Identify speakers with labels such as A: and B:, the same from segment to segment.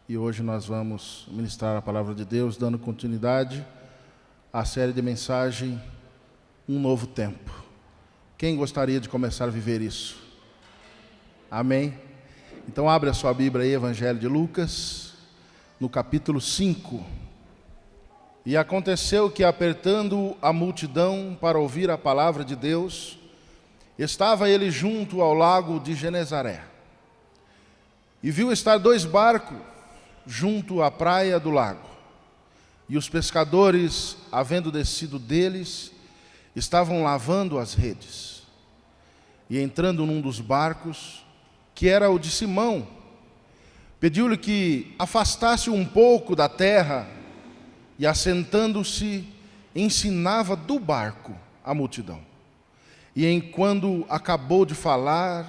A: E hoje nós vamos ministrar a palavra de Deus, dando continuidade à série de mensagem Um Novo Tempo. Quem gostaria de começar a viver isso? Amém? Então abre a sua Bíblia aí, Evangelho de Lucas, no capítulo 5. E aconteceu que, apertando a multidão para ouvir a palavra de Deus, estava ele junto ao lago de Genezaré. E viu estar 2 barcos junto à praia do lago. E os pescadores, havendo descido deles, estavam lavando as redes. E entrando num dos barcos, que era o de Simão, pediu-lhe que afastasse um pouco da terra, e assentando-se, ensinava do barco a multidão. E enquanto acabou de falar,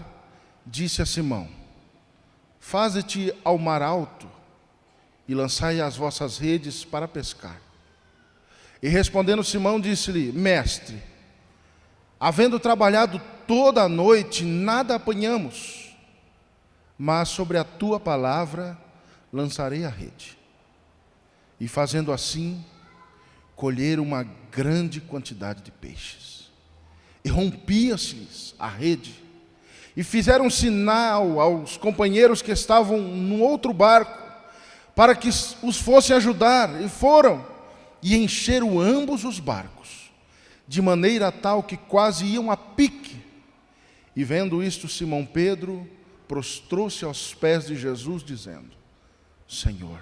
A: disse a Simão: faze-te ao mar alto, e lançai as vossas redes para pescar. E respondendo Simão, disse-lhe: Mestre, havendo trabalhado toda a noite, nada apanhamos, mas sobre a tua palavra lançarei a rede. E fazendo assim, colheram uma grande quantidade de peixes. E rompia-se-lhes a rede. E fizeram sinal aos companheiros que estavam no outro barco, para que os fossem ajudar. E foram, e encheram ambos os barcos, de maneira tal que quase iam a pique. E vendo isto, Simão Pedro prostrou-se aos pés de Jesus, dizendo: Senhor,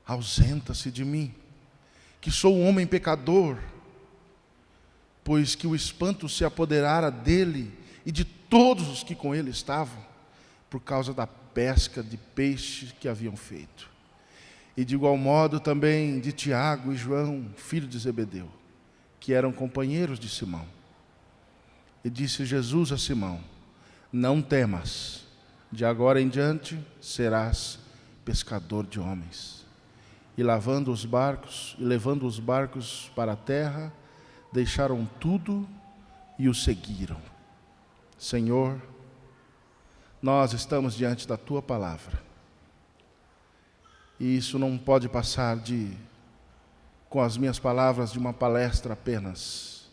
A: ausenta-se de mim, que sou um homem pecador. Pois que o espanto se apoderara dele e de todos os que com ele estavam, por causa da pesca de peixe que haviam feito. E de igual modo também de Tiago e João, filho de Zebedeu, que eram companheiros de Simão. E disse Jesus a Simão: não temas, de agora em diante serás pescador de homens. E levando os barcos para a terra, deixaram tudo e o seguiram. Senhor, nós estamos diante da tua palavra, e isso não pode passar com as minhas palavras de uma palestra apenas,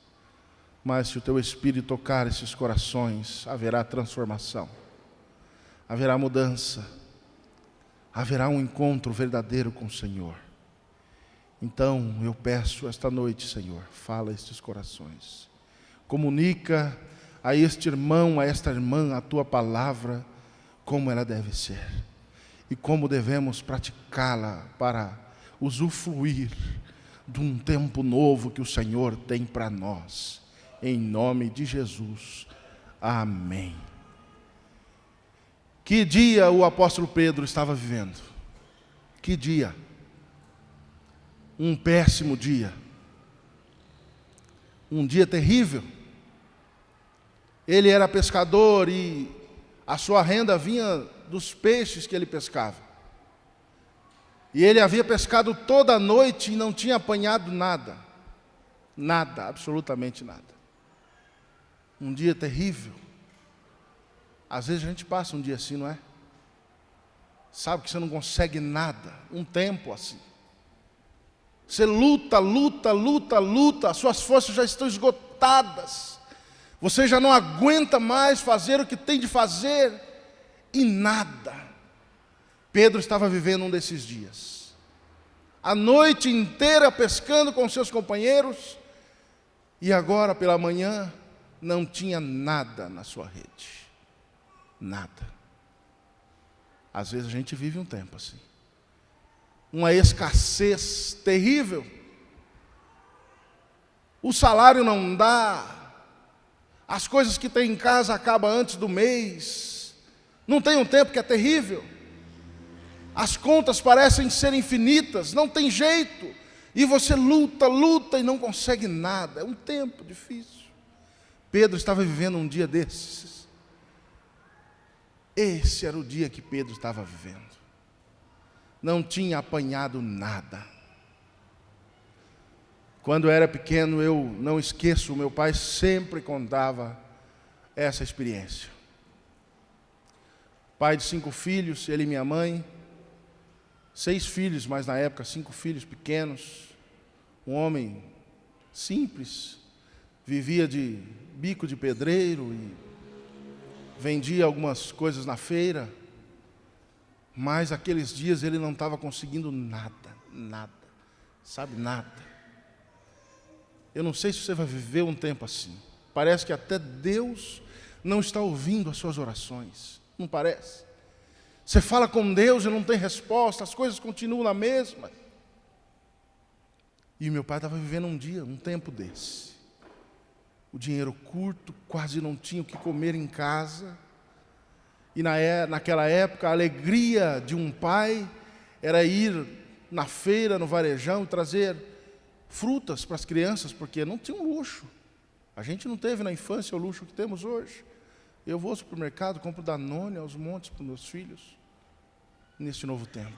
A: mas se o teu Espírito tocar esses corações, haverá transformação, haverá mudança, haverá um encontro verdadeiro com o Senhor. Então eu peço esta noite, Senhor, fala a estes corações, comunica a este irmão, a esta irmã, a tua palavra, como ela deve ser, e como devemos praticá-la para usufruir de um tempo novo que o Senhor tem para nós, em nome de Jesus, amém. Que dia o apóstolo Pedro estava vivendo? Que dia? Um péssimo dia, um dia terrível. Ele era pescador e a sua renda vinha dos peixes que ele pescava. E ele havia pescado toda a noite e não tinha apanhado nada. Nada, absolutamente nada. Um dia terrível. Às vezes a gente passa um dia assim, não é? Sabe que você não consegue nada, um tempo assim. Você luta, as suas forças já estão esgotadas. Você já não aguenta mais fazer o que tem de fazer, e nada. Pedro estava vivendo um desses dias. A noite inteira pescando com seus companheiros, e agora pela manhã não tinha nada na sua rede. Nada. Às vezes a gente vive um tempo assim. Uma escassez terrível. O salário não dá. As coisas que tem em casa acabam antes do mês. Não tem um tempo que é terrível. As contas parecem ser infinitas, não tem jeito. E você luta e não consegue nada. É um tempo difícil. Pedro estava vivendo um dia desses. Esse era o dia que Pedro estava vivendo. Não tinha apanhado nada. Quando eu era pequeno, eu não esqueço, meu pai sempre contava essa experiência. Pai de 5 filhos, ele e minha mãe, 6 filhos, mas na época 5 filhos pequenos. Um homem simples, vivia de bico de pedreiro e vendia algumas coisas na feira. Mas aqueles dias ele não estava conseguindo nada, sabe, nada. Eu não sei se você vai viver um tempo assim. Parece que até Deus não está ouvindo as suas orações, não parece? Você fala com Deus e não tem resposta, as coisas continuam na mesma. E meu pai estava vivendo um tempo desse. O dinheiro curto, quase não tinha o que comer em casa. E naquela época, a alegria de um pai era ir na feira, no varejão, trazer frutas para as crianças, porque não tinha um luxo. A gente não teve na infância o luxo que temos hoje. Eu vou ao supermercado, compro Danone aos montes para os meus filhos, nesse novo tempo.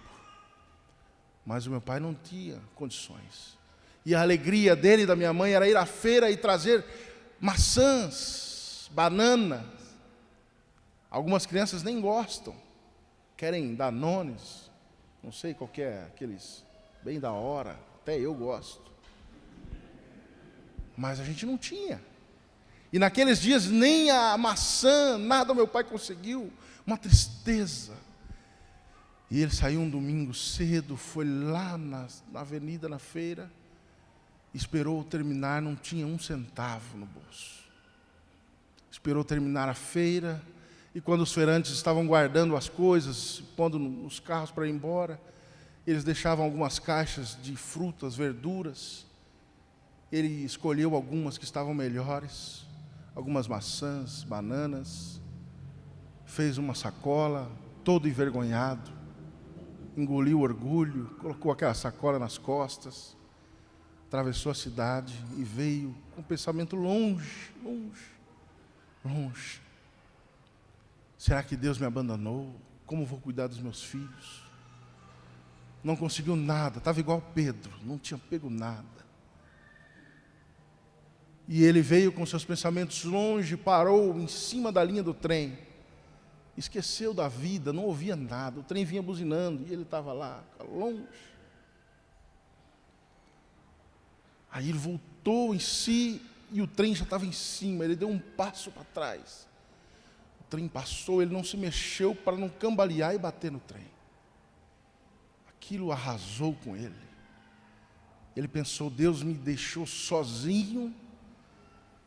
A: Mas o meu pai não tinha condições. E a alegria dele e da minha mãe era ir à feira e trazer maçãs, bananas. Algumas crianças nem gostam, querem Danones, não sei qual que é, aqueles bem da hora, até eu gosto. Mas a gente não tinha. E naqueles dias nem a maçã, nada meu pai conseguiu, uma tristeza. E ele saiu um domingo cedo, foi lá na avenida, na feira, esperou terminar, não tinha um centavo no bolso. Esperou terminar a feira, e quando os feirantes estavam guardando as coisas, pondo nos carros para ir embora, eles deixavam algumas caixas de frutas, verduras. Ele escolheu algumas que estavam melhores, algumas maçãs, bananas, fez uma sacola, todo envergonhado, engoliu o orgulho, colocou aquela sacola nas costas, atravessou a cidade e veio com o pensamento longe. Será que Deus me abandonou? Como vou cuidar dos meus filhos? Não conseguiu nada, estava igual Pedro, não tinha pego nada. E ele veio com seus pensamentos longe, parou em cima da linha do trem, esqueceu da vida, não ouvia nada, o trem vinha buzinando e ele estava lá, longe. Aí ele voltou em si e o trem já estava em cima, ele deu um passo para trás. O trem passou, ele não se mexeu para não cambalear e bater no trem. Aquilo arrasou com ele. Ele pensou, Deus me deixou sozinho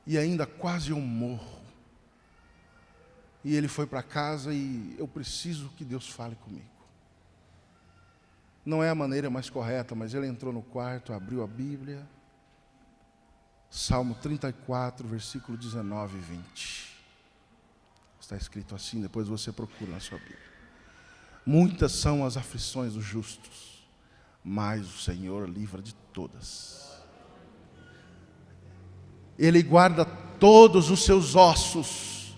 A: e ainda quase eu morro. E ele foi para casa e eu preciso que Deus fale comigo. Não é a maneira mais correta, mas ele entrou no quarto, abriu a Bíblia, Salmo 34, versículo 19 e 20. Está escrito assim, depois você procura na sua Bíblia. Muitas são as aflições dos justos, mas o Senhor livra de todas. Ele guarda todos os seus ossos,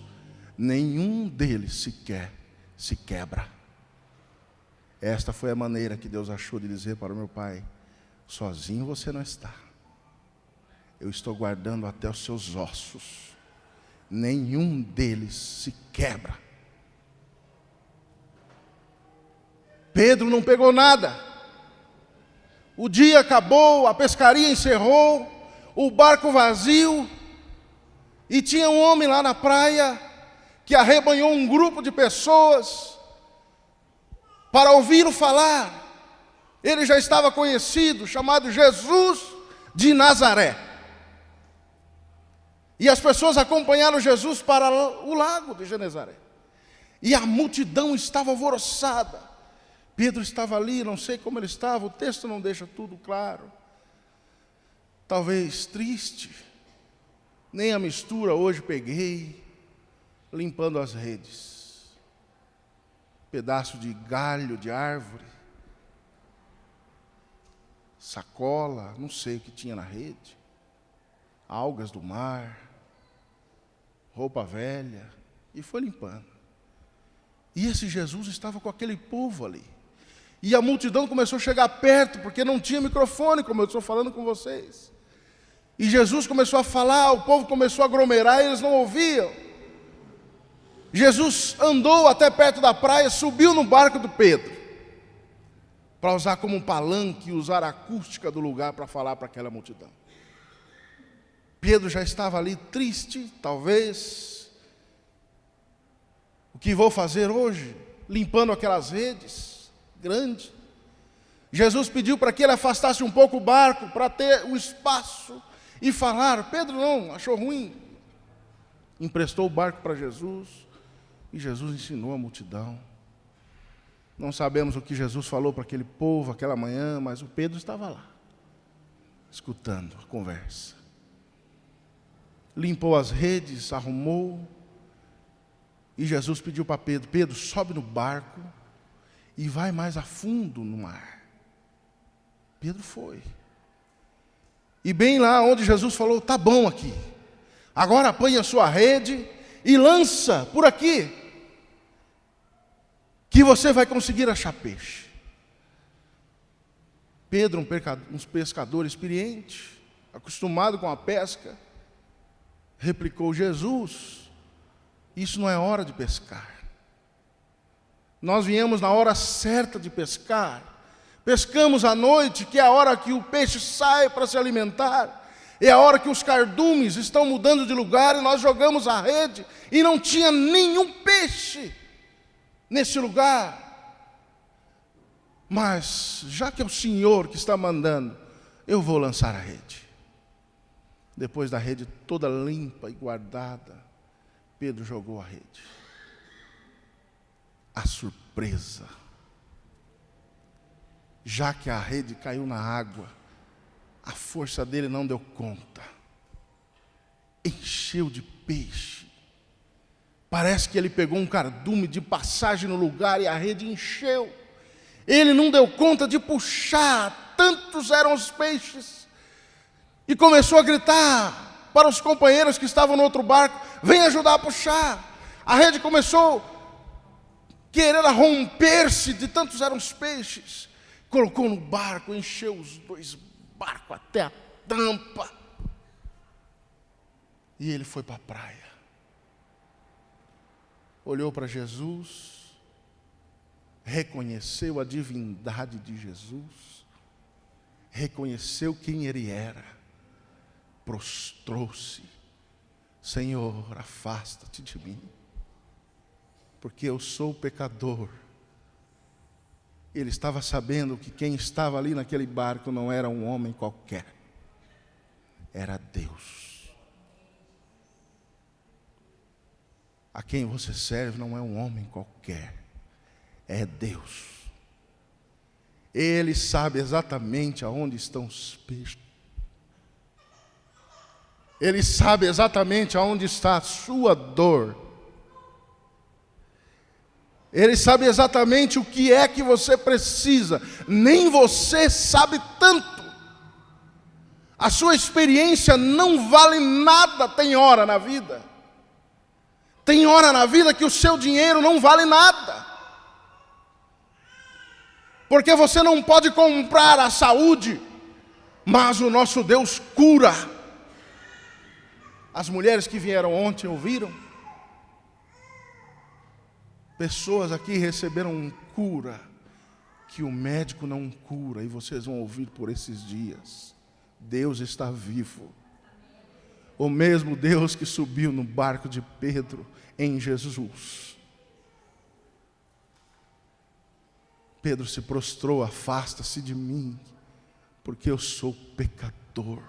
A: nenhum deles sequer se quebra. Esta foi a maneira que Deus achou de dizer para o meu pai, sozinho você não está. Eu estou guardando até os seus ossos, nenhum deles se quebra. Pedro não pegou nada. O dia acabou, a pescaria encerrou, o barco vazio, e tinha um homem lá na praia que arrebanhou um grupo de pessoas para ouvi-lo falar. Ele já estava conhecido, chamado Jesus de Nazaré. E as pessoas acompanharam Jesus para o lago de Genezaré. E a multidão estava alvoroçada. Pedro estava ali, não sei como ele estava, o texto não deixa tudo claro. Talvez triste. Nem a mistura hoje peguei, limpando as redes. Pedaço de galho de árvore. Sacola, não sei o que tinha na rede. Algas do mar, roupa velha, e foi limpando. E esse Jesus estava com aquele povo ali. E a multidão começou a chegar perto, porque não tinha microfone, como eu estou falando com vocês. E Jesus começou a falar, o povo começou a aglomerar, e eles não ouviam. Jesus andou até perto da praia, subiu no barco do Pedro, para usar como um palanque, usar a acústica do lugar para falar para aquela multidão. Pedro já estava ali triste, talvez. O que vou fazer hoje? Limpando aquelas redes grandes. Jesus pediu para que ele afastasse um pouco o barco, para ter um espaço e falar. Pedro não, achou ruim. Emprestou o barco para Jesus e Jesus ensinou a multidão. Não sabemos o que Jesus falou para aquele povo aquela manhã, mas o Pedro estava lá, escutando a conversa. Limpou as redes, arrumou, e Jesus pediu para Pedro: Pedro, sobe no barco e vai mais a fundo no mar. Pedro foi. E bem lá onde Jesus falou: tá bom aqui, agora apanha a sua rede e lança por aqui, que você vai conseguir achar peixe. Pedro, um pescador experiente, acostumado com a pesca, replicou: Jesus, isso não é hora de pescar. Nós viemos na hora certa de pescar. Pescamos à noite, que é a hora que o peixe sai para se alimentar. É a hora que os cardumes estão mudando de lugar e nós jogamos a rede e não tinha nenhum peixe nesse lugar. Mas, já que é o Senhor que está mandando, eu vou lançar a rede. Depois da rede toda limpa e guardada, Pedro jogou a rede. A surpresa, já que a rede caiu na água, a força dele não deu conta. Encheu de peixe. Parece que ele pegou um cardume de passagem no lugar e a rede encheu. Ele não deu conta de puxar, tantos eram os peixes. E começou a gritar para os companheiros que estavam no outro barco: vem ajudar a puxar. A rede começou a querer romper-se, de tantos eram os peixes. Colocou no barco, encheu os dois barcos até a tampa. E ele foi para a praia. Olhou para Jesus, reconheceu a divindade de Jesus, reconheceu quem ele era, prostrou-se: Senhor, afasta-te de mim, porque eu sou pecador. Ele estava sabendo que quem estava ali naquele barco não era um homem qualquer, era Deus. A quem você serve não é um homem qualquer, é Deus. Ele sabe exatamente aonde estão os peixes. Ele sabe exatamente aonde está a sua dor. Ele sabe exatamente o que é que você precisa. Nem você sabe tanto. A sua experiência não vale nada. Tem hora na vida. Tem hora na vida que o seu dinheiro não vale nada. Porque você não pode comprar a saúde, mas o nosso Deus cura. As mulheres que vieram ontem ouviram? Pessoas aqui receberam cura que o médico não cura, e vocês vão ouvir por esses dias. Deus está vivo. O mesmo Deus que subiu no barco de Pedro em Jesus. Pedro se prostrou: afasta-se de mim, porque eu sou pecador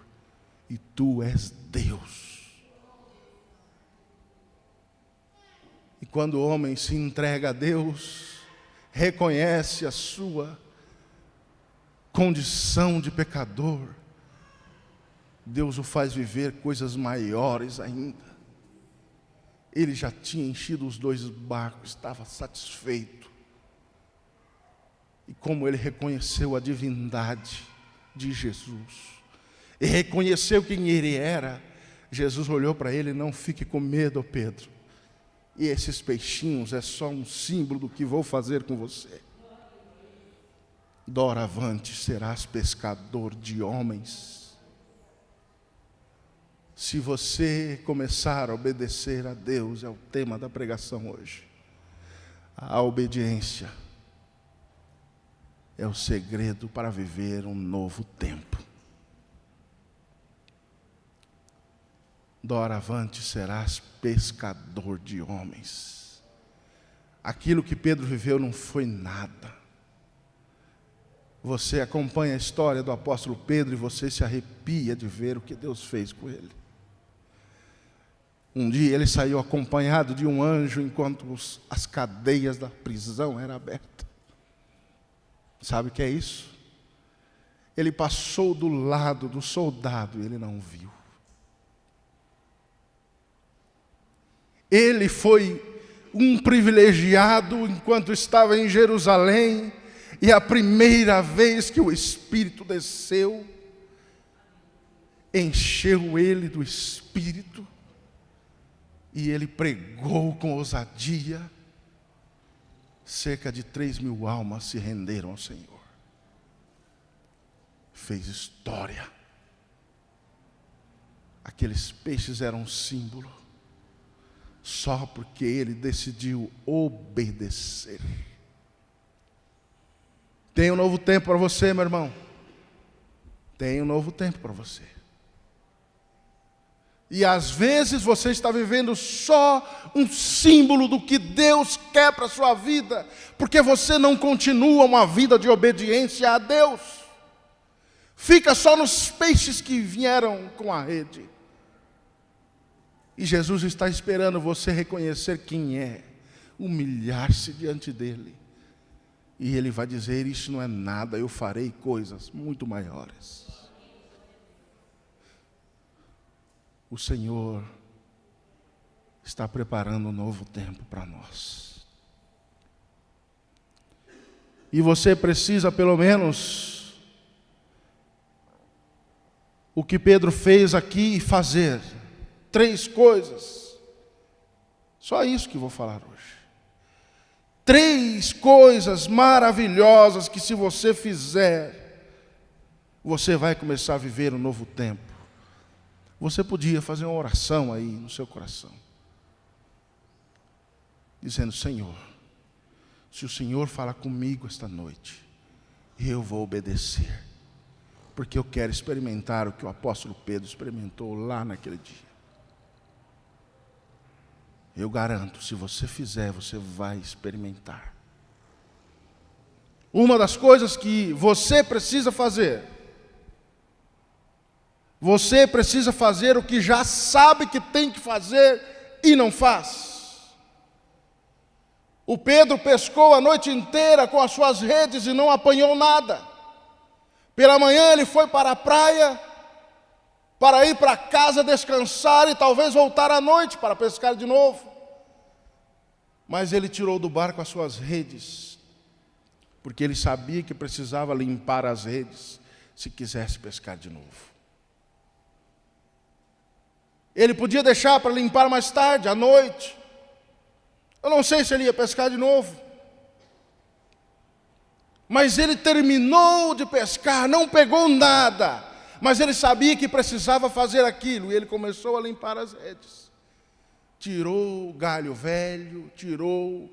A: e tu és Deus. E quando o homem se entrega a Deus, reconhece a sua condição de pecador, Deus o faz viver coisas maiores ainda. Ele já tinha enchido os dois barcos, estava satisfeito. E como ele reconheceu a divindade de Jesus, e reconheceu quem ele era, Jesus olhou para ele: não fique com medo, Pedro. E esses peixinhos é só um símbolo do que vou fazer com você. Doravante serás pescador de homens. Se você começar a obedecer a Deus, é o tema da pregação hoje. A obediência é o segredo para viver um novo tempo. Doravante serás pescador de homens. Aquilo que Pedro viveu não foi nada. Você acompanha a história do apóstolo Pedro e você se arrepia de ver o que Deus fez com ele. Um dia ele saiu acompanhado de um anjo enquanto as cadeias da prisão eram abertas. Sabe o que é isso? Ele passou do lado do soldado e ele não viu. Ele foi um privilegiado enquanto estava em Jerusalém, e a primeira vez que o Espírito desceu, encheu ele do Espírito, e ele pregou com ousadia. Cerca de 3.000 almas se renderam ao Senhor. Fez história. Aqueles peixes eram um símbolo, só porque ele decidiu obedecer. Tem um novo tempo para você, meu irmão. Tem um novo tempo para você. E às vezes você está vivendo só um símbolo do que Deus quer para a sua vida, porque você não continua uma vida de obediência a Deus. Fica só nos peixes que vieram com a rede. E Jesus está esperando você reconhecer quem é, humilhar-se diante dele. E ele vai dizer: isso não é nada, eu farei coisas muito maiores. O Senhor está preparando um novo tempo para nós. E você precisa, pelo menos, o que Pedro fez aqui, fazer 3 coisas. Só isso que vou falar hoje. 3 coisas maravilhosas que, se você fizer, você vai começar a viver um novo tempo. Você podia fazer uma oração aí no seu coração, dizendo: Senhor, se o Senhor falar comigo esta noite, eu vou obedecer, porque eu quero experimentar o que o apóstolo Pedro experimentou lá naquele dia. Eu garanto, se você fizer, você vai experimentar. Uma das coisas que você precisa fazer, você precisa fazer o que já sabe que tem que fazer e não faz. O Pedro pescou a noite inteira com as suas redes e não apanhou nada. Pela manhã ele foi para a praia, para ir para casa descansar e talvez voltar à noite para pescar de novo. Mas ele tirou do barco as suas redes, porque ele sabia que precisava limpar as redes se quisesse pescar de novo. Ele podia deixar para limpar mais tarde, à noite. Eu não sei se ele ia pescar de novo. Mas ele terminou de pescar, não pegou nada, mas ele sabia que precisava fazer aquilo, e ele começou a limpar as redes. Tirou o galho velho, tirou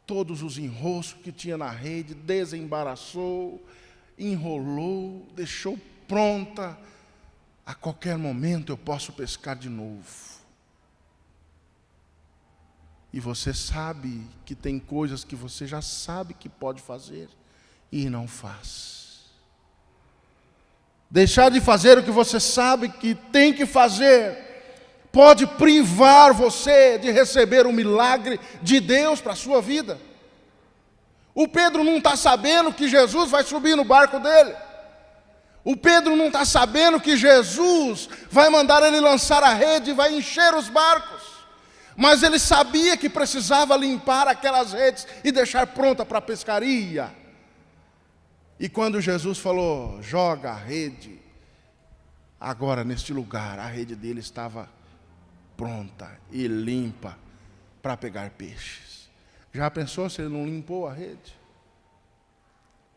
A: todos os enroscos que tinha na rede, desembaraçou, enrolou, deixou pronta. A qualquer momento eu posso pescar de novo. E você sabe que tem coisas que você já sabe que pode fazer e não faz. Deixar de fazer o que você sabe que tem que fazer pode privar você de receber o milagre de Deus para a sua vida. O Pedro não está sabendo que Jesus vai subir no barco dele. O Pedro não está sabendo que Jesus vai mandar ele lançar a rede e vai encher os barcos. Mas ele sabia que precisava limpar aquelas redes e deixar pronta para a pescaria. E quando Jesus falou: joga a rede, agora neste lugar, a rede dele estava pronta e limpa para pegar peixes. Já pensou se ele não limpou a rede?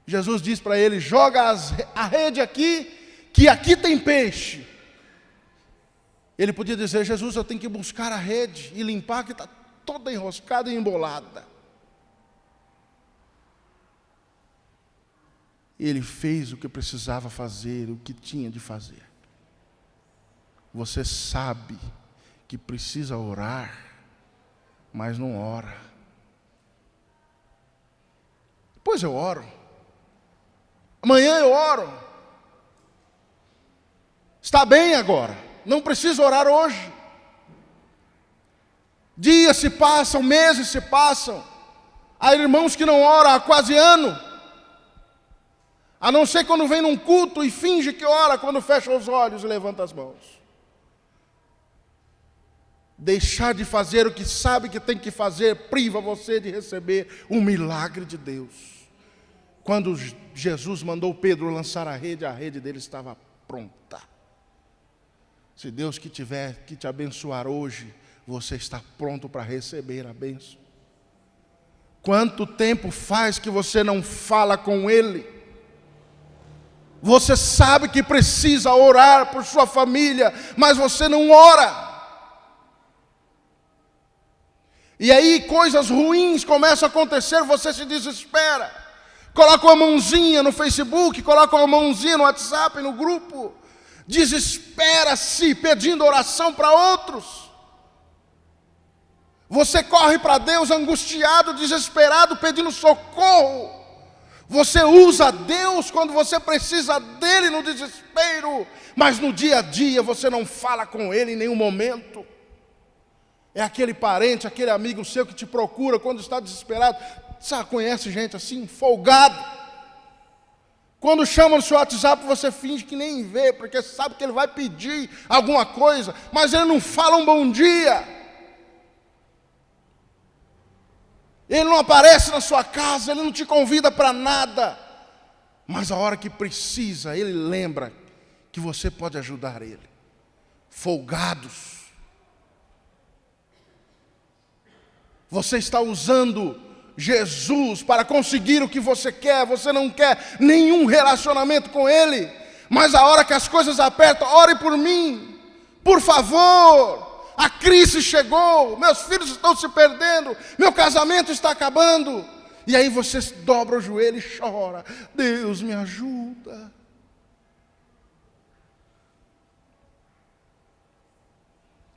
A: Jesus diz para ele: joga a rede aqui, que aqui tem peixe. Ele podia dizer: Jesus, eu tenho que buscar a rede e limpar, que está toda enroscada e embolada. Ele fez o que precisava fazer, o que tinha de fazer. Você sabe que precisa orar, mas não ora. Pois eu oro. Amanhã eu oro. Está bem agora. Não preciso orar hoje. Dias se passam, meses se passam. Há irmãos que não oram há quase ano. A não ser quando vem num culto e finge que ora, quando fecha os olhos e levanta as mãos. Deixar de fazer o que sabe que tem que fazer priva você de receber um milagre de Deus. Quando Jesus mandou Pedro lançar a rede dele estava pronta. Se Deus que tiver que te abençoar hoje, você está pronto para receber a bênção. Quanto tempo faz que você não fala com Ele? Você sabe que precisa orar por sua família, mas você não ora. E aí coisas ruins começam a acontecer, você se desespera. Coloca uma mãozinha no Facebook, coloca uma mãozinha no WhatsApp, no grupo. Desespera-se pedindo oração para outros. Você corre para Deus angustiado, desesperado, pedindo socorro. Você usa Deus quando você precisa dele no desespero, mas no dia a dia você não fala com Ele em nenhum momento. É aquele parente, aquele amigo seu que te procura quando está desesperado. Sabe, conhece gente assim, folgado. Quando chama no seu WhatsApp, você finge que nem vê, porque sabe que ele vai pedir alguma coisa, mas ele não fala um bom dia. Ele não aparece na sua casa, ele não te convida para nada. Mas a hora que precisa, ele lembra que você pode ajudar ele. Folgados. Você está usando Jesus para conseguir o que você quer. Você não quer nenhum relacionamento com Ele. Mas a hora que as coisas apertam, ore por mim. Por favor. A crise chegou, meus filhos estão se perdendo, meu casamento está acabando. E aí você dobra o joelho e chora. Deus me ajuda.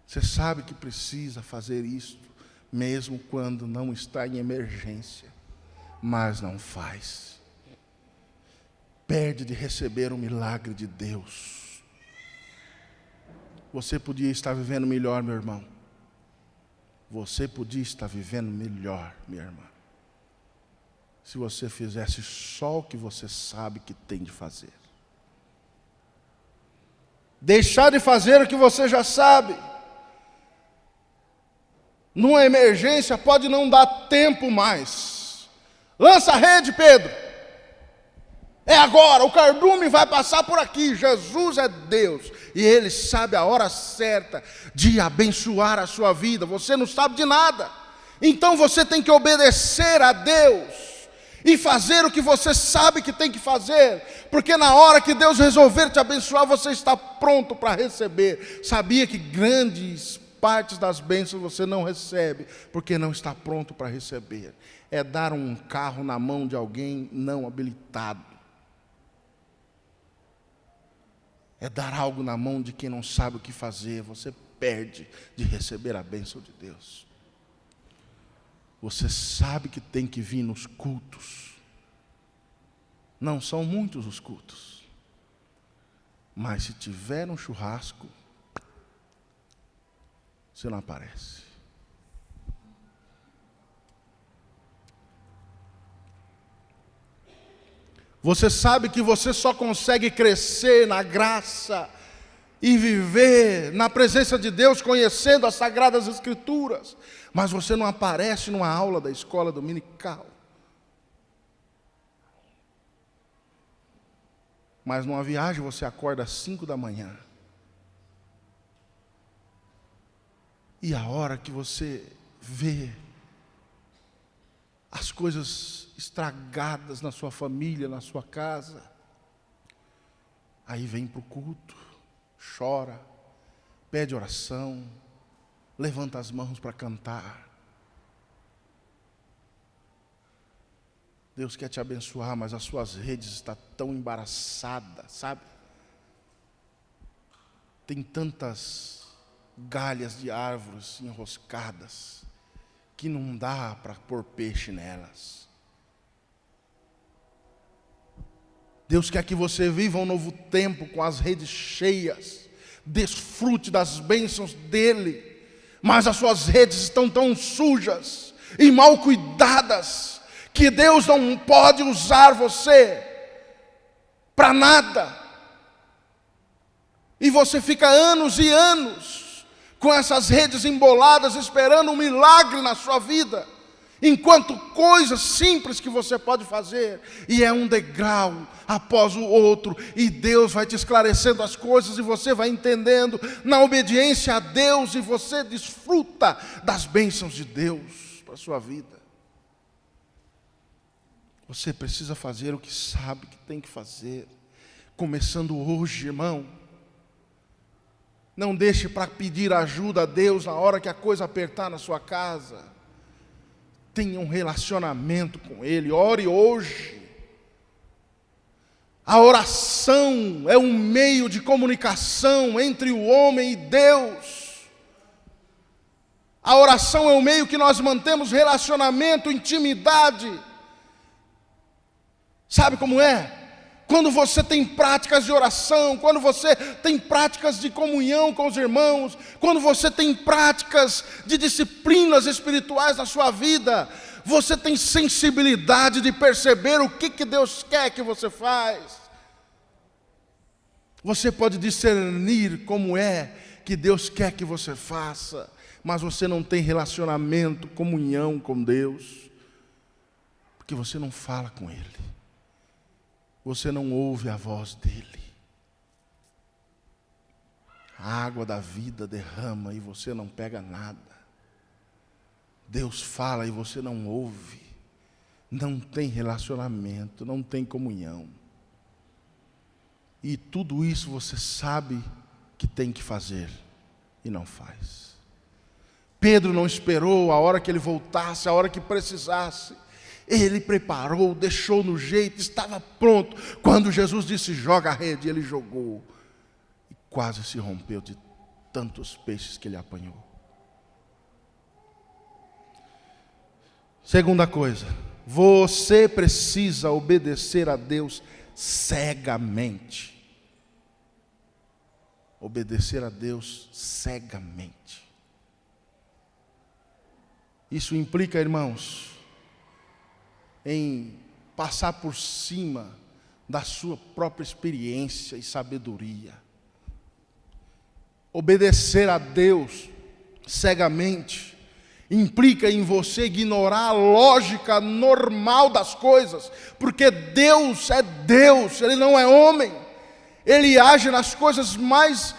A: Você sabe que precisa fazer isso, mesmo quando não está em emergência, mas não faz. Perde de receber o milagre de Deus. Você podia estar vivendo melhor, meu irmão. Você podia estar vivendo melhor, minha irmã, se você fizesse só o que você sabe que tem de fazer. Deixar de fazer o que você já sabe. Numa emergência pode não dar tempo mais. Lança a rede, Pedro. É agora, o cardume vai passar por aqui. Jesus é Deus e Ele sabe a hora certa de abençoar a sua vida. Você não sabe de nada. Então você tem que obedecer a Deus e fazer o que você sabe que tem que fazer, porque na hora que Deus resolver te abençoar, você está pronto para receber. Sabia que grandes partes das bênçãos você não recebe, porque não está pronto para receber. É dar um carro na mão de alguém não habilitado. É dar algo na mão de quem não sabe o que fazer. Você perde de receber a bênção de Deus. Você sabe que tem que vir nos cultos. Não são muitos os cultos. Mas se tiver um churrasco, você não aparece. Você sabe que você só consegue crescer na graça e viver na presença de Deus, conhecendo as Sagradas Escrituras, mas você não aparece numa aula da escola dominical. Mas numa viagem você acorda às 5 da manhã. E a hora que você vê as coisas estragadas na sua família, na sua casa, aí vem para o culto, chora, pede oração, levanta as mãos para cantar. Deus quer te abençoar, mas as suas redes estão tão embaraçadas, sabe? Tem tantas galhas de árvores enroscadas que não dá para pôr peixe nelas. Deus quer que você viva um novo tempo com as redes cheias, desfrute das bênçãos dEle, mas as suas redes estão tão sujas e mal cuidadas, que Deus não pode usar você para nada. E você fica anos e anos com essas redes emboladas, esperando um milagre na sua vida, enquanto coisas simples que você pode fazer, e é um degrau após o outro, e Deus vai te esclarecendo as coisas, e você vai entendendo na obediência a Deus, e você desfruta das bênçãos de Deus para a sua vida. Você precisa fazer o que sabe que tem que fazer, começando hoje, irmão. Não deixe para pedir ajuda a Deus na hora que a coisa apertar na sua casa. Tenha um relacionamento com Ele, ore hoje. A oração é um meio de comunicação entre o homem e Deus. A oração é o meio que nós mantemos relacionamento, intimidade. Sabe como é? Quando você tem práticas de oração, quando você tem práticas de comunhão com os irmãos, quando você tem práticas de disciplinas espirituais na sua vida, você tem sensibilidade de perceber o que Deus quer que você faz. Você pode discernir como é que Deus quer que você faça, mas você não tem relacionamento, comunhão com Deus, porque você não fala com Ele. Você não ouve a voz dEle. A água da vida derrama e você não pega nada. Deus fala e você não ouve. Não tem relacionamento, não tem comunhão. E tudo isso você sabe que tem que fazer e não faz. Pedro não esperou a hora que ele voltasse, a hora que precisasse. Ele preparou, deixou no jeito, estava pronto. Quando Jesus disse, joga a rede, ele jogou. E quase se rompeu de tantos peixes que ele apanhou. Segunda coisa, você precisa obedecer a Deus cegamente. Obedecer a Deus cegamente. Isso implica, irmãos, em passar por cima da sua própria experiência e sabedoria. Obedecer a Deus cegamente implica em você ignorar a lógica normal das coisas, porque Deus é Deus, Ele não é homem. Ele age nas coisas mais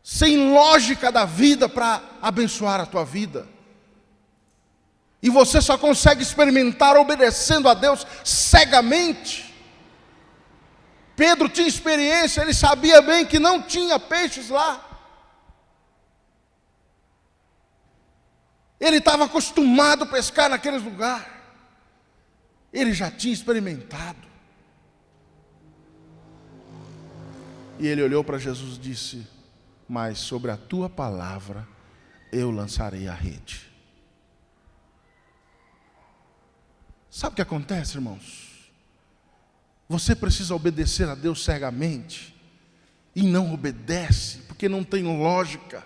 A: sem lógica da vida para abençoar a tua vida. E você só consegue experimentar obedecendo a Deus cegamente. Pedro tinha experiência, ele sabia bem que não tinha peixes lá. Ele estava acostumado a pescar naquele lugar. Ele já tinha experimentado. E ele olhou para Jesus e disse, mas sobre a tua palavra eu lançarei a rede. Sabe o que acontece, irmãos? Você precisa obedecer a Deus cegamente e não obedece, porque não tem lógica.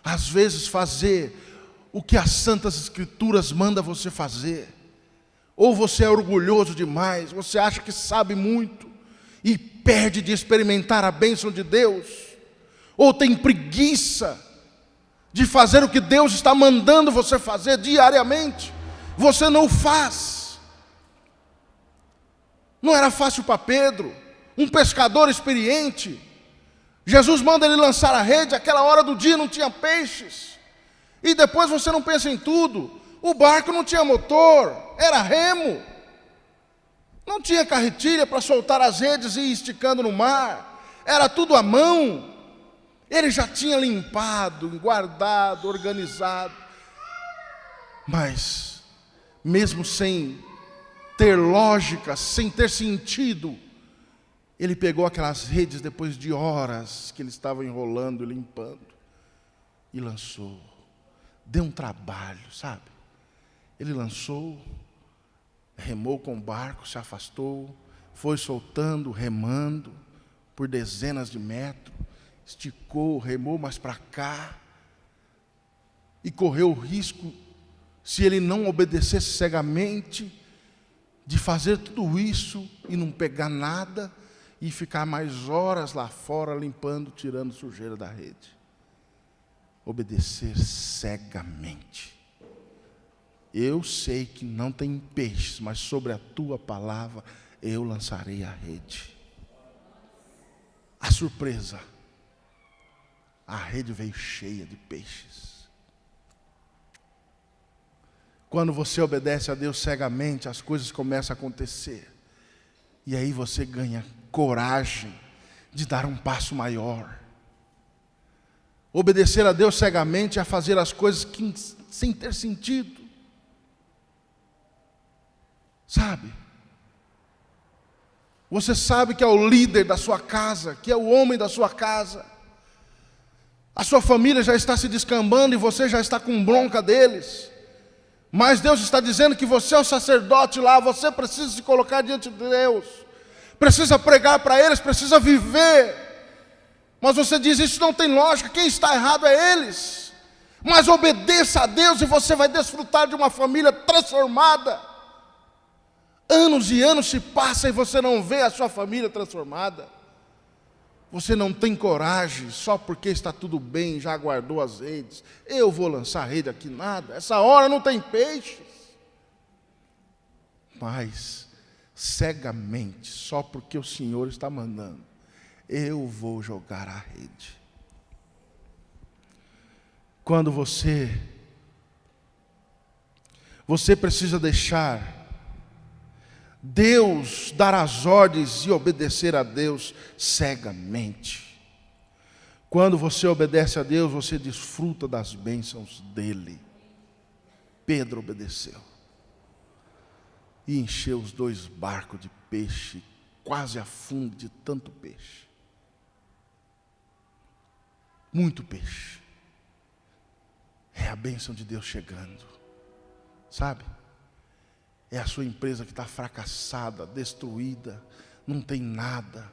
A: Às vezes fazer o que as Santas Escrituras mandam você fazer, ou você é orgulhoso demais, você acha que sabe muito e perde de experimentar a bênção de Deus, ou tem preguiça de fazer o que Deus está mandando você fazer diariamente, você não faz. Não era fácil para Pedro, um pescador experiente. Jesus manda ele lançar a rede, aquela hora do dia não tinha peixes. E depois você não pensa em tudo. O barco não tinha motor, era remo. Não tinha carretilha para soltar as redes e ir esticando no mar. Era tudo à mão. Ele já tinha limpado, guardado, organizado. Mas, mesmo sem ter lógica, sem ter sentido. Ele pegou aquelas redes depois de horas que ele estava enrolando e limpando, e lançou. Deu um trabalho, sabe? Ele lançou, remou com o barco, se afastou, foi soltando, remando, por dezenas de metros, esticou, remou mais para cá, e correu o risco, se ele não obedecesse cegamente, de fazer tudo isso e não pegar nada, e ficar mais horas lá fora limpando, tirando sujeira da rede. Obedecer cegamente. Eu sei que não tem peixes, mas sobre a tua palavra eu lançarei a rede. A surpresa, a rede veio cheia de peixes. Quando você obedece a Deus cegamente, as coisas começam a acontecer. E aí você ganha coragem de dar um passo maior. Obedecer a Deus cegamente é fazer as coisas sem ter sentido. Sabe? Você sabe que é o líder da sua casa, que é o homem da sua casa. A sua família já está se descambando e você já está com bronca deles. Mas Deus está dizendo que você é o sacerdote lá, você precisa se colocar diante de Deus. Precisa pregar para eles, precisa viver. Mas você diz, isso não tem lógica, quem está errado é eles. Mas obedeça a Deus e você vai desfrutar de uma família transformada. Anos e anos se passam e você não vê a sua família transformada. Você não tem coragem, só porque está tudo bem, já guardou as redes. Eu vou lançar a rede aqui, nada. Essa hora não tem peixes. Mas, cegamente, só porque o Senhor está mandando, eu vou jogar a rede. Quando você precisa deixar Deus dar as ordens e obedecer a Deus cegamente. Quando você obedece a Deus, você desfruta das bênçãos dele. Pedro obedeceu e encheu os 2 barcos de peixe, quase a fundo de tanto peixe. Muito peixe. É a bênção de Deus chegando, sabe? É a sua empresa que está fracassada, destruída, não tem nada.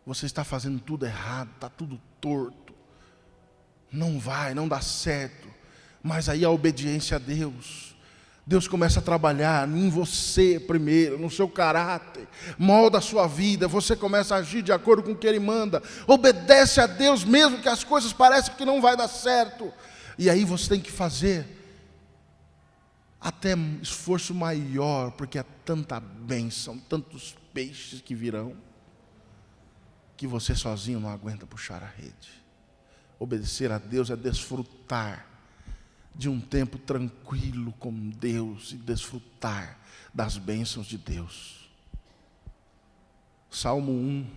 A: Você está fazendo tudo errado, está tudo torto. Não vai, não dá certo. Mas aí a obediência a Deus. Deus começa a trabalhar em você primeiro, no seu caráter. Molda a sua vida, você começa a agir de acordo com o que Ele manda. Obedece a Deus mesmo que as coisas parecem que não vai dar certo. E aí você tem que fazer até esforço maior, porque é tanta bênção, tantos peixes que virão, que você sozinho não aguenta puxar a rede. Obedecer a Deus é desfrutar de um tempo tranquilo com Deus e desfrutar das bênçãos de Deus. Salmo 1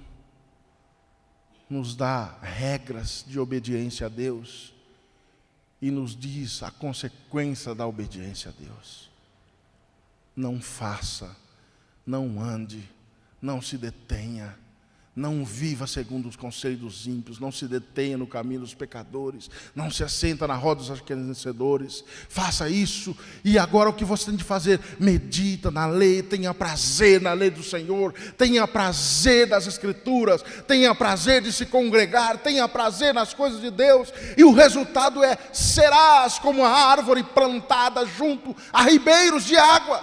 A: nos dá regras de obediência a Deus e nos diz a consequência da obediência a Deus. Não faça, não ande, não se detenha, não viva segundo os conselhos dos ímpios, não se detenha no caminho dos pecadores, não se assenta na roda dos escarnecedores. Faça isso, e agora o que você tem de fazer? Medita na lei, tenha prazer na lei do Senhor, tenha prazer das Escrituras, tenha prazer de se congregar, tenha prazer nas coisas de Deus, e o resultado é: serás como a árvore plantada junto a ribeiros de água,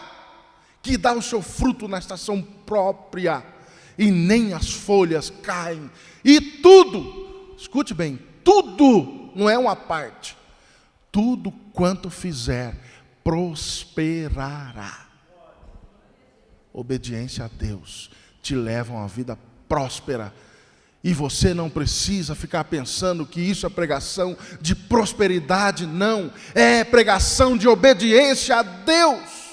A: que dá o seu fruto na estação própria, e nem as folhas caem, e tudo, escute bem, tudo, não é uma parte, tudo quanto fizer, prosperará. Obediência a Deus te leva a uma vida próspera, e você não precisa ficar pensando que isso é pregação de prosperidade, não, é pregação de obediência a Deus.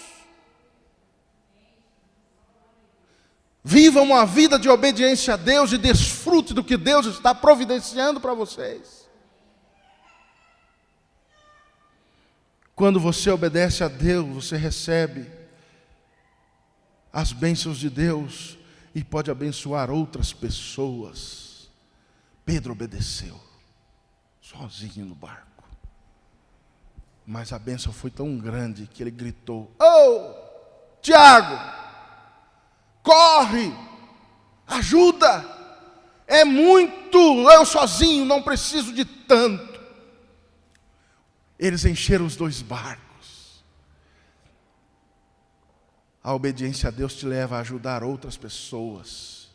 A: Viva uma vida de obediência a Deus e desfrute do que Deus está providenciando para vocês. Quando você obedece a Deus, você recebe as bênçãos de Deus e pode abençoar outras pessoas. Pedro obedeceu, sozinho no barco. Mas a bênção foi tão grande que ele gritou: "Oh, Tiago, corre, ajuda, é muito, eu sozinho não preciso de tanto." Eles encheram os 2 barcos. A obediência a Deus te leva a ajudar outras pessoas.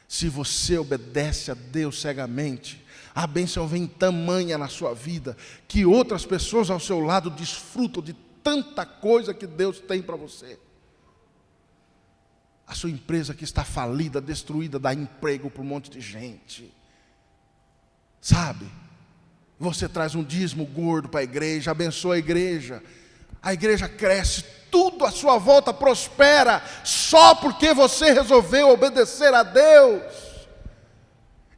A: Se você obedece a Deus cegamente, a bênção vem tamanha na sua vida, que outras pessoas ao seu lado desfrutam de tanta coisa que Deus tem para você. A sua empresa que está falida, destruída, dá emprego para um monte de gente. Sabe? Você traz um dízimo gordo para a igreja, abençoa a igreja cresce, tudo à sua volta prospera, só porque você resolveu obedecer a Deus.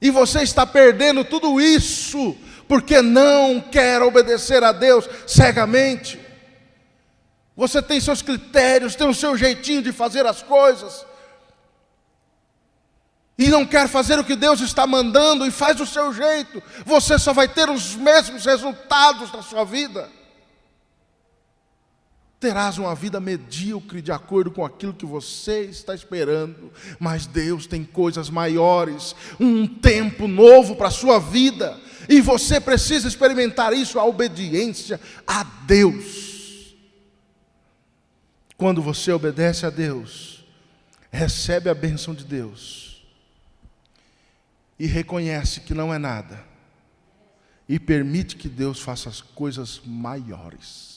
A: E você está perdendo tudo isso, porque não quer obedecer a Deus cegamente. Você tem seus critérios, tem o seu jeitinho de fazer as coisas, e não quer fazer o que Deus está mandando, e faz do seu jeito. Você só vai ter os mesmos resultados na sua vida. Terás uma vida medíocre de acordo com aquilo que você está esperando, mas Deus tem coisas maiores, um tempo novo para a sua vida, e você precisa experimentar isso, a obediência a Deus. Quando você obedece a Deus, recebe a bênção de Deus, e reconhece que não é nada, e permite que Deus faça as coisas maiores.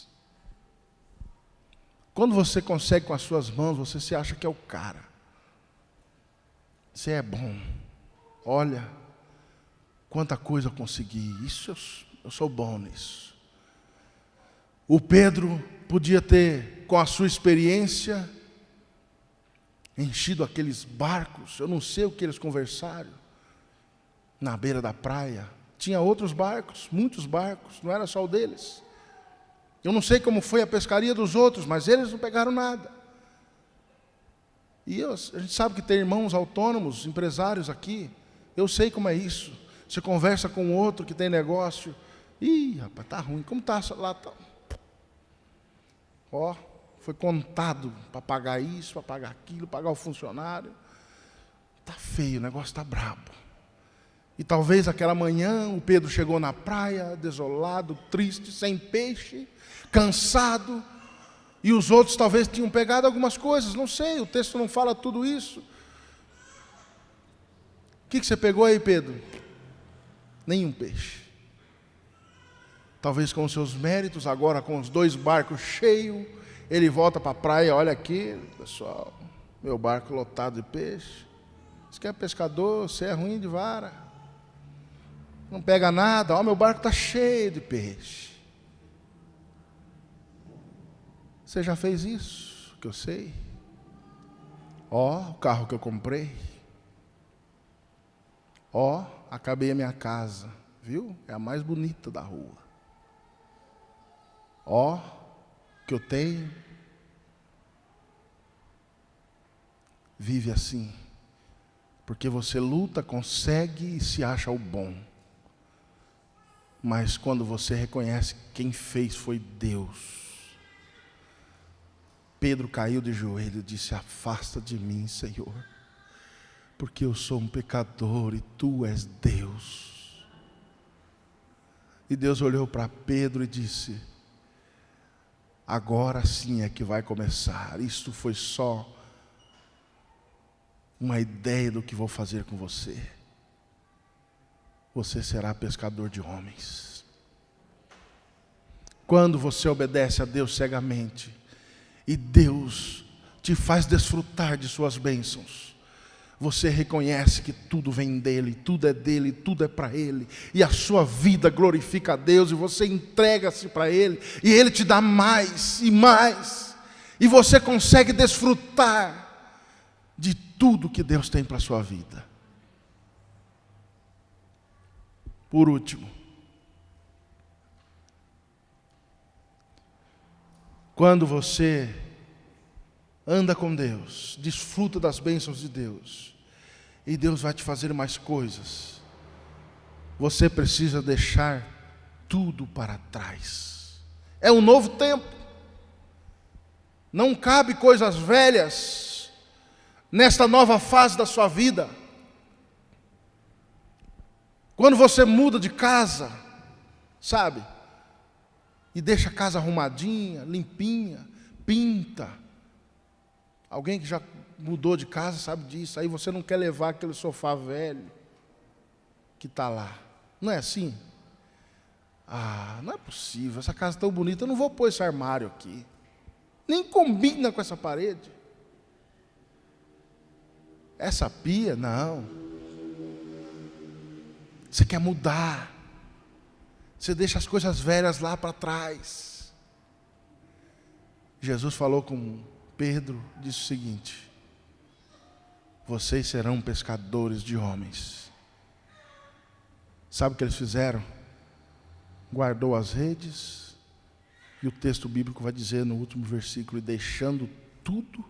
A: Quando você consegue com as suas mãos, você se acha que é o cara. Você é bom. Olha, quanta coisa eu consegui. Eu sou bom nisso. O Pedro podia ter, com a sua experiência, enchido aqueles barcos. Eu não sei o que eles conversaram. Na beira da praia. Tinha outros barcos, muitos barcos, não era só o deles. Eu não sei como foi a pescaria dos outros, mas eles não pegaram nada. E a gente sabe que tem irmãos autônomos, empresários aqui. Eu sei como é isso. Você conversa com outro que tem negócio. Ih, rapaz, tá ruim. Como está lá? Tá. Ó, foi contado para pagar isso, para pagar aquilo, pagar o funcionário. Está feio, o negócio está brabo. E talvez aquela manhã o Pedro chegou na praia, desolado, triste, sem peixe, cansado, e os outros talvez tinham pegado algumas coisas, não sei, o texto não fala tudo isso. O que você pegou aí, Pedro? Nenhum peixe. Talvez com os seus méritos, agora com os 2 barcos cheios, ele volta para a praia. Olha aqui, pessoal, meu barco lotado de peixe. Você que é pescador, você é ruim de vara, não pega nada. Ó, meu barco está cheio de peixe. Você já fez isso, que eu sei? Ó, o carro que eu comprei. Ó, acabei a minha casa, viu? É a mais bonita da rua. Ó, que eu tenho. Vive assim, porque você luta, consegue e se acha o bom. Mas quando você reconhece que quem fez foi Deus. Pedro caiu de joelho e disse: afasta de mim, Senhor, porque eu sou um pecador e Tu és Deus. E Deus olhou para Pedro e disse: agora sim é que vai começar. Isto foi só uma ideia do que vou fazer com você. Você será pescador de homens. Quando você obedece a Deus cegamente, e Deus te faz desfrutar de suas bênçãos, você reconhece que tudo vem dEle, tudo é para Ele, e a sua vida glorifica a Deus, e você entrega-se para Ele, e Ele te dá mais e mais, e você consegue desfrutar de tudo que Deus tem para a sua vida. Por último, quando você anda com Deus, desfruta das bênçãos de Deus, e Deus vai te fazer mais coisas. Você precisa deixar tudo para trás. É um novo tempo. Não cabe coisas velhas nesta nova fase da sua vida. Quando você muda de casa, sabe, e deixa a casa arrumadinha, limpinha, pinta. Alguém que já mudou de casa sabe disso. Aí você não quer levar aquele sofá velho que está lá. Não é assim? Ah, não é possível, essa casa tão bonita, eu não vou pôr esse armário aqui. Nem combina com essa parede. Essa pia, não. Você quer mudar. Você deixa as coisas velhas lá para trás. Jesus falou com Pedro, disse o seguinte: vocês serão pescadores de homens. Sabe o que eles fizeram? Guardou as redes, e o texto bíblico vai dizer no último versículo: e deixando tudo,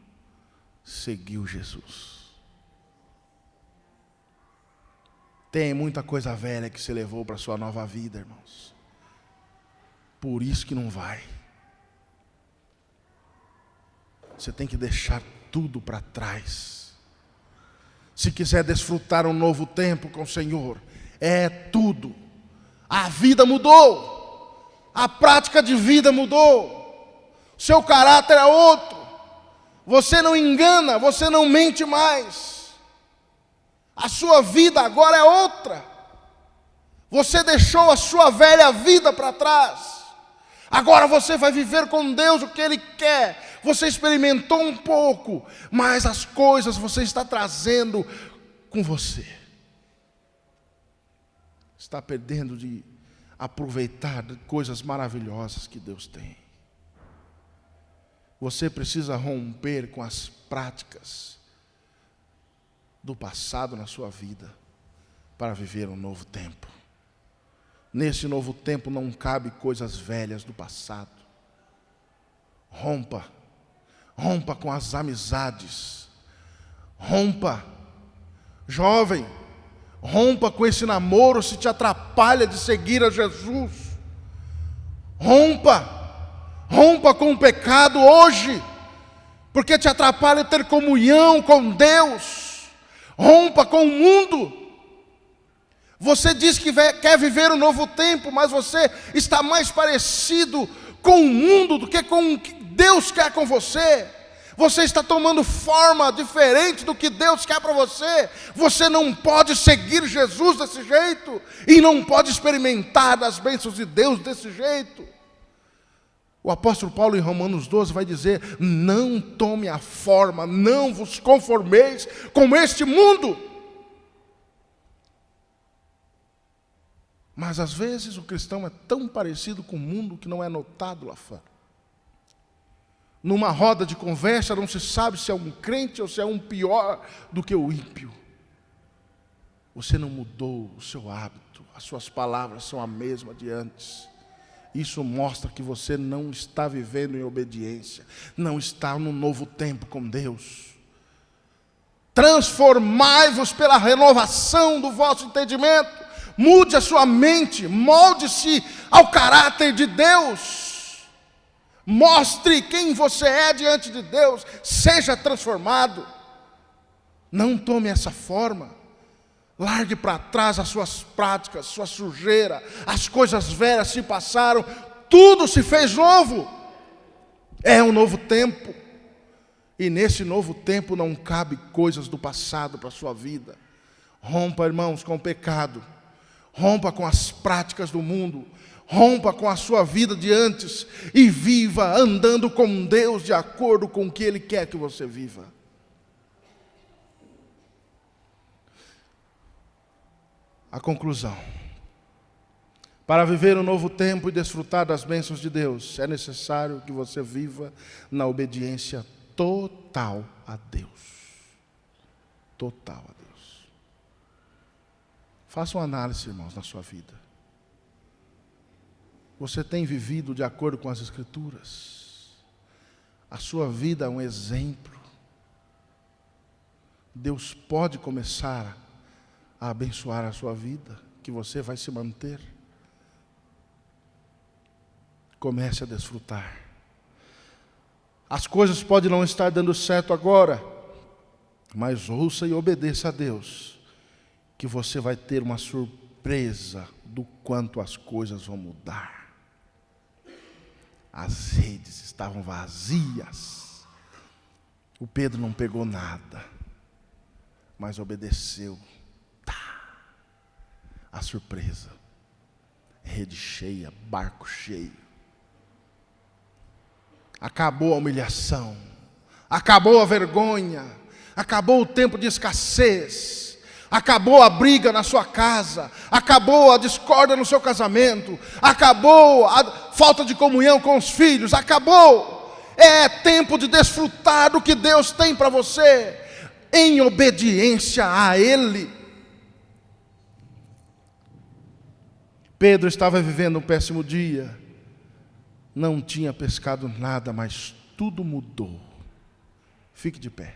A: seguiu Jesus. Tem muita coisa velha que você levou para a sua nova vida, irmãos. Por isso que não vai. Você tem que deixar tudo para trás. Se quiser desfrutar um novo tempo com o Senhor, é tudo. A vida mudou. A prática de vida mudou. Seu caráter é outro. Você não engana, você não mente mais. A sua vida agora é outra. Você deixou a sua velha vida para trás. Agora você vai viver com Deus o que Ele quer. Você experimentou um pouco, mas as coisas você está trazendo com você. Está perdendo de aproveitar coisas maravilhosas que Deus tem. Você precisa romper com as práticas do passado na sua vida para viver um novo tempo. Nesse novo tempo não cabe coisas velhas do passado. Rompa com as amizades. Rompa, jovem, rompa com esse namoro se te atrapalha de seguir a Jesus. Rompa com o pecado hoje, porque te atrapalha ter comunhão com Deus. Rompa com o mundo. Você diz que quer viver um novo tempo, mas você está mais parecido com o mundo do que com o que Deus quer com você. Você está tomando forma diferente do que Deus quer para você. Você não pode seguir Jesus desse jeito, e não pode experimentar das bênçãos de Deus desse jeito. O apóstolo Paulo em Romanos 12 vai dizer: não tome a forma, não vos conformeis com este mundo. Mas às vezes o cristão é tão parecido com o mundo que não é notado lá fora. Numa roda de conversa não se sabe se é um crente ou se é um pior do que o ímpio. Você não mudou o seu hábito, as suas palavras são a mesma de antes. Isso mostra que você não está vivendo em obediência, não está num novo tempo com Deus. Transformai-vos pela renovação do vosso entendimento. Mude a sua mente, molde-se ao caráter de Deus. Mostre quem você é diante de Deus, seja transformado. Não tome essa forma. Largue para trás as suas práticas, sua sujeira, as coisas velhas se passaram, tudo se fez novo. É um novo tempo. E nesse novo tempo não cabe coisas do passado para a sua vida. Rompa, irmãos, com o pecado. Rompa com as práticas do mundo. Rompa com a sua vida de antes e viva andando com Deus de acordo com o que Ele quer que você viva. A conclusão: para viver um novo tempo e desfrutar das bênçãos de Deus, é necessário que você viva na obediência total a Deus. Total a Deus. Faça uma análise, irmãos, na sua vida. Você tem vivido de acordo com as Escrituras? A sua vida é um exemplo. Deus pode começar a abençoar a sua vida, que você vai se manter. Comece a desfrutar. As coisas podem não estar dando certo agora, mas ouça e obedeça a Deus, que você vai ter uma surpresa do quanto as coisas vão mudar. As redes estavam vazias. O Pedro não pegou nada, mas obedeceu. A surpresa. Rede cheia, barco cheio. Acabou a humilhação. Acabou a vergonha. Acabou o tempo de escassez. Acabou a briga na sua casa. Acabou a discórdia no seu casamento. Acabou a falta de comunhão com os filhos. Acabou. É tempo de desfrutar do que Deus tem para você, em obediência a Ele. Pedro estava vivendo um péssimo dia. Não tinha pescado nada, mas tudo mudou. Fique de pé.